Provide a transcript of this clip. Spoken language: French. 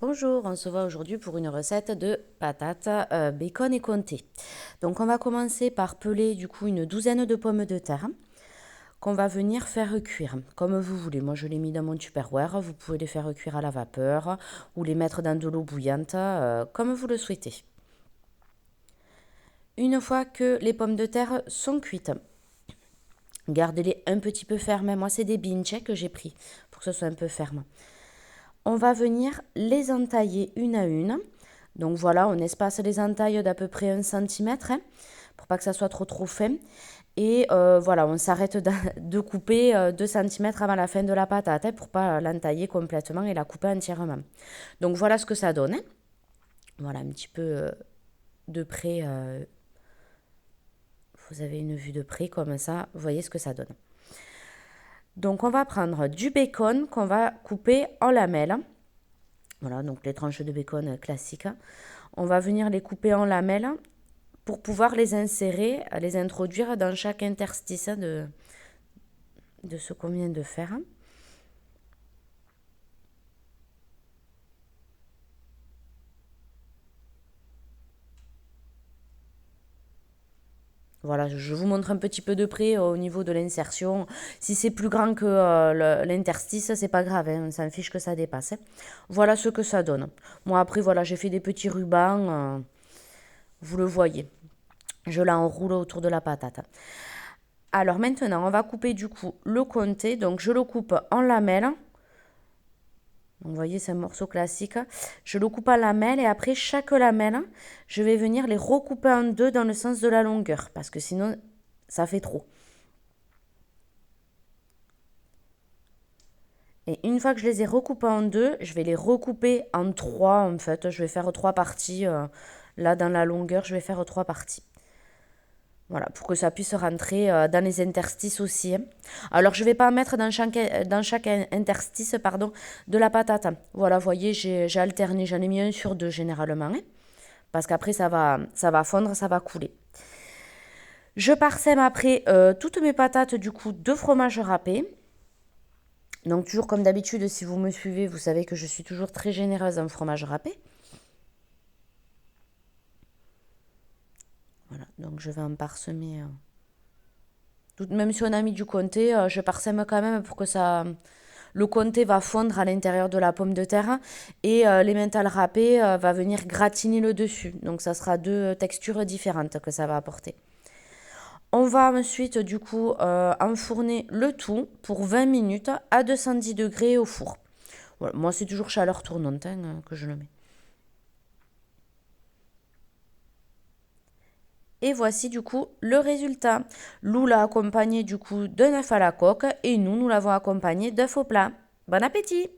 Bonjour, on se voit aujourd'hui pour une recette de patates bacon et comté. Donc on va commencer par peler du coup une douzaine de pommes de terre qu'on va venir faire cuire comme vous voulez. Moi je l'ai mis dans mon Tupperware, vous pouvez les faire cuire à la vapeur ou les mettre dans de l'eau bouillante comme vous le souhaitez. Une fois que les pommes de terre sont cuites, gardez-les un petit peu fermes. Moi c'est des binches que j'ai pris pour que ce soit un peu ferme. On va venir les entailler une à une. Donc voilà, on espace les entailles d'à peu près 1 cm pour pas que ça soit trop fin. Et voilà, on s'arrête de couper 2 cm avant la fin de la patate pour pas l'entailler complètement et la couper entièrement. Donc voilà ce que ça donne. Voilà un petit peu de près. Vous avez une vue de près comme ça, vous voyez ce que ça donne. Donc on va prendre du bacon qu'on va couper en lamelles. Voilà, donc les tranches de bacon classiques. On va venir les couper en lamelles pour pouvoir les insérer, les introduire dans chaque interstice de ce qu'on vient de faire. Voilà, je vous montre un petit peu de près au niveau de l'insertion. Si c'est plus grand que l'interstice, c'est pas grave, hein, on s'en fiche que ça dépasse. Hein. Voilà ce que ça donne. Moi après, voilà, j'ai fait des petits rubans, vous le voyez. Je l'enroule autour de la patate. Alors maintenant, on va couper du coup le comté. Donc je le coupe en lamelles. Vous voyez, c'est un morceau classique. Je le coupe en lamelles et après chaque lamelle, je vais venir les recouper en deux dans le sens de la longueur parce que sinon, ça fait trop. Et une fois que je les ai recoupés en deux, je vais les recouper en trois en fait. Je vais faire trois parties. Là, dans la longueur, je vais faire trois parties. Voilà, pour que ça puisse rentrer dans les interstices aussi. Hein. Alors, je ne vais pas mettre dans chaque interstice de la patate. Voilà, vous voyez, j'ai alterné. J'en ai mis un sur deux généralement. Hein, parce qu'après, ça va fondre, ça va couler. Je parsème après toutes mes patates du coup de fromage râpé. Donc, toujours comme d'habitude, si vous me suivez, vous savez que je suis toujours très généreuse en fromage râpé. Voilà, donc je vais en parsemer. Même si on a mis du comté, je parsème quand même pour que ça. Le comté va fondre à l'intérieur de la pomme de terre et l'emmental râpé va venir gratiner le dessus. Donc ça sera deux textures différentes que ça va apporter. On va ensuite du coup enfourner le tout pour 20 minutes à 210 degrés au four. Voilà, moi c'est toujours chaleur tournante que je le mets. Et voici du coup le résultat. Lou l'a accompagné du coup d'un œuf à la coque et nous l'avons accompagné d'œuf au plat. Bon appétit!